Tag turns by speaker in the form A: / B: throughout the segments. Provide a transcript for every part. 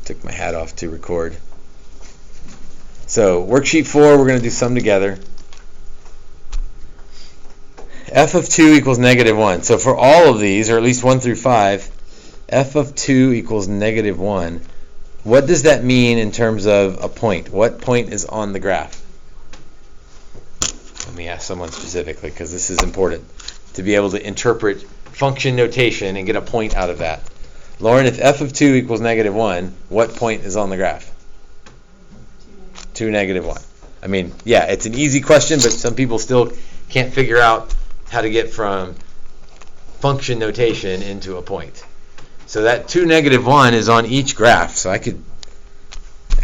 A: Took my hat off to record. So worksheet 4, we're going to do sum together. F of 2 equals negative 1. So for all of these, or at least 1 through 5, f of 2 equals negative 1. What does that mean in terms of a point? What point is on the graph? Let me ask someone specifically, because this is important to be able to interpret function notation and get a point out of that. Lauren, if f of 2 equals negative 1, what point is on the graph? 2, negative 1. I mean, yeah, it's an easy question, but some people still can't figure out how to get from function notation into a point. So that 2, negative 1 is on each graph. So I could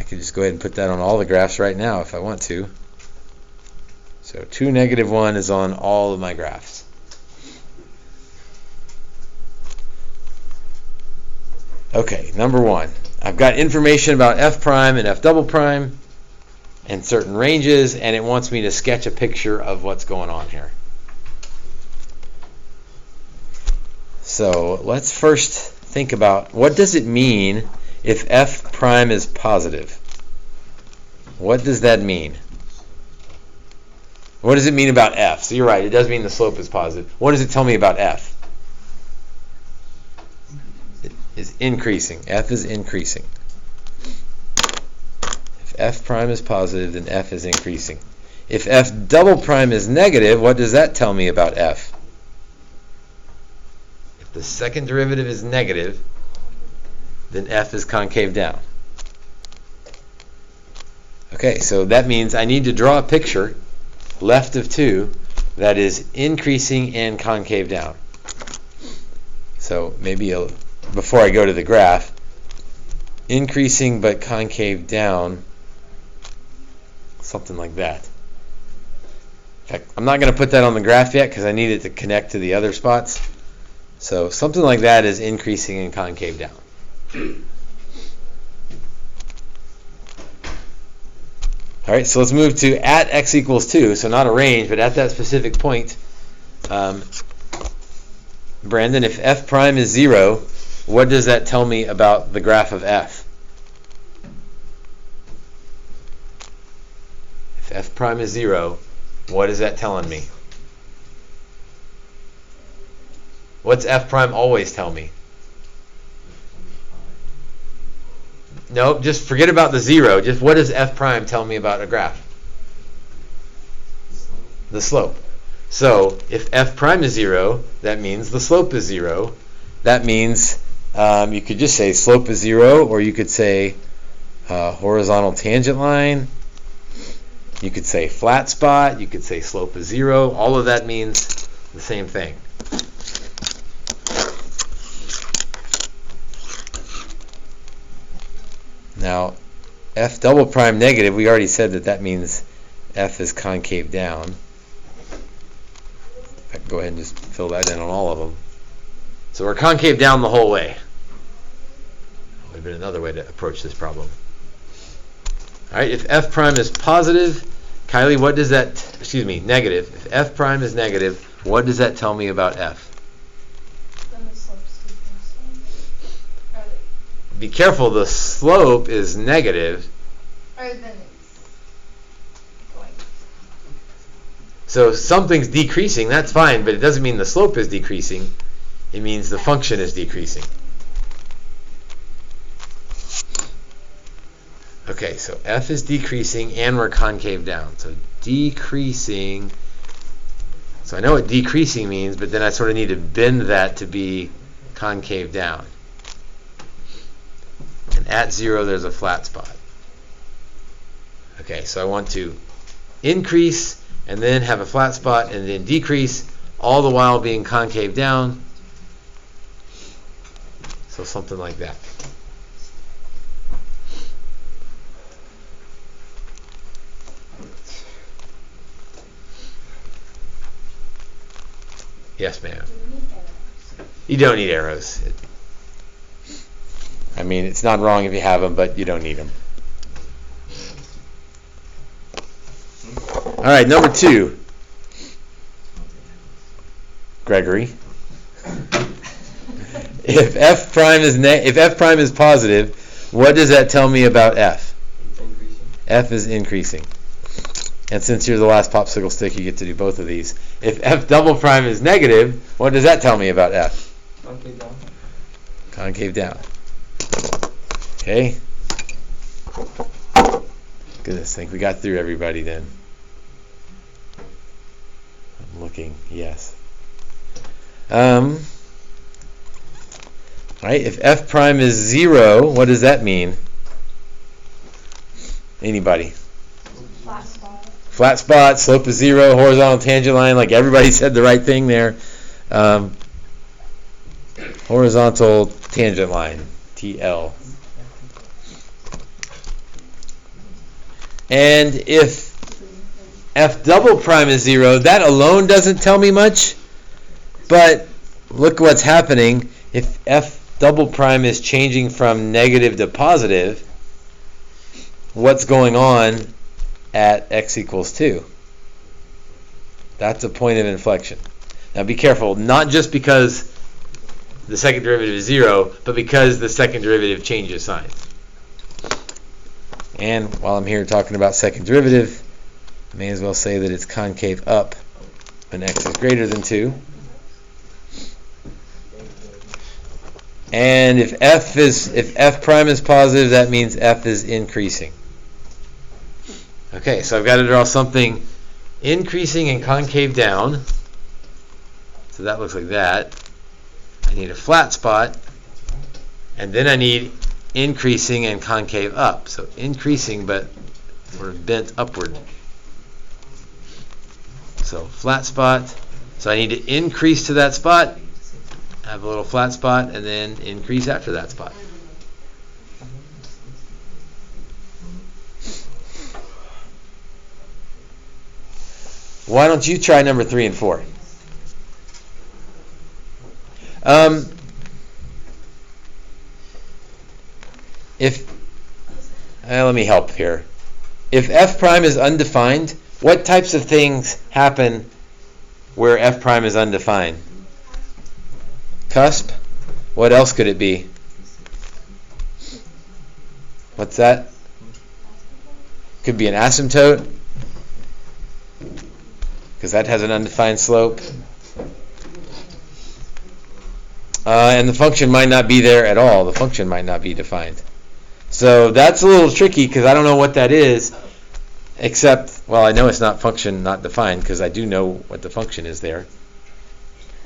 A: just go ahead and put that on all the graphs right now if I want to. So 2, negative 1 is on all of my graphs. Okay, number 1. I've got information about f prime and f double prime and certain ranges, and it wants me to sketch a picture of what's going on here. So let's first think about, what does it mean if f prime is positive? What does that mean? What does it mean about f? So you're right, it does mean the slope is positive. What does it tell me about f? It is increasing. F is increasing. If f prime is positive, then f is increasing. If f double prime is negative, what does that tell me about f? If the second derivative is negative, then f is concave down. Okay, so that means I need to draw a picture left of 2 that is increasing and concave down. So maybe before I go to the graph, increasing but concave down, something like that. In fact, I'm not going to put that on the graph yet because I need it to connect to the other spots. So something like that is increasing and concave down. All right, so let's move to at x equals 2. So not a range, but at that specific point. Brandon, if f prime is 0, what does that tell me about the graph of f? If f prime is 0, what is that telling me? What's f prime always tell me? No, just forget about the 0. Just what does f prime tell me about a graph? The slope. So if f prime is 0, that means the slope is 0. That means you could just say slope is 0, or you could say horizontal tangent line. You could say flat spot. You could say slope is 0. All of that means the same thing. Now, f double prime negative, we already said that means f is concave down. I can go ahead and just fill that in on all of them. So we're concave down the whole way. That would have been another way to approach this problem. All right, if f prime is positive, Kylie, what does that, negative. If f prime is negative, what does that tell me about f? Be careful, the slope is negative.
B: Or then it's going.
A: So something's decreasing, that's fine, but it doesn't mean the slope is decreasing. It means the function is decreasing. Okay, so f is decreasing and we're concave down. So decreasing. So I know what decreasing means, but then I sort of need to bend that to be concave down. And at 0, there's a flat spot. Okay, so I want to increase and then have a flat spot and then decrease, all the while being concave down. So something like that. Yes, ma'am. You don't need arrows. I mean, it's not wrong if you have them, but you don't need them. All right, number 2. Gregory. If f prime is positive, What does that tell me about F?
C: It's increasing.
A: F is increasing. And since you're the last popsicle stick, you get to do both of these. If F double prime is negative, what does that tell me about F?
C: Concave down.
A: Concave down. Okay. Goodness, I think we got through everybody then. I'm looking, yes. Right, if F prime is 0, what does that mean? Anybody?
B: Flat spot.
A: Flat spot, slope is 0, horizontal tangent line, like everybody said the right thing there. Horizontal tangent line, TL. And if F double prime is 0, that alone doesn't tell me much, but look what's happening. If F double prime is changing from negative to positive, what's going on at x equals 2? That's a point of inflection. Now be careful, not just because the second derivative is 0, but because the second derivative changes sign. And while I'm here talking about second derivative, I may as well say that it's concave up when x is greater than 2. And if F prime is positive, that means F is increasing. Okay, so I've got to draw something increasing and concave down. So that looks like that. I need a flat spot, and then I need increasing and concave up. So increasing, but sort of bent upward. So flat spot. So I need to increase to that spot, have a little flat spot, and then increase after that spot. Why don't you try number 3 and 4? Let me help here. If F prime is undefined, what types of things happen where F prime is undefined? Cusp? What else could it be? What's that? Could be an asymptote, because that has an undefined slope. And the function might not be there at all. The function might not be defined. So that's a little tricky because I don't know what that is, except, well, I know it's not function not defined because I do know what the function is there.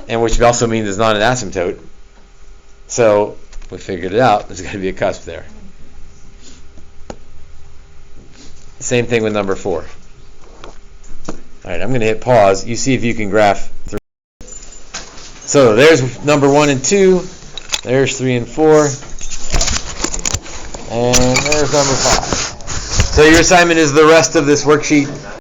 A: And which also means it's not an asymptote. So we figured it out. There's got to be a cusp there. Same thing with number 4. All right, I'm going to hit pause. You see if you can graph 3. So there's number 1 and 2. There's 3 and 4. And there's number 5. So your assignment is the rest of this worksheet.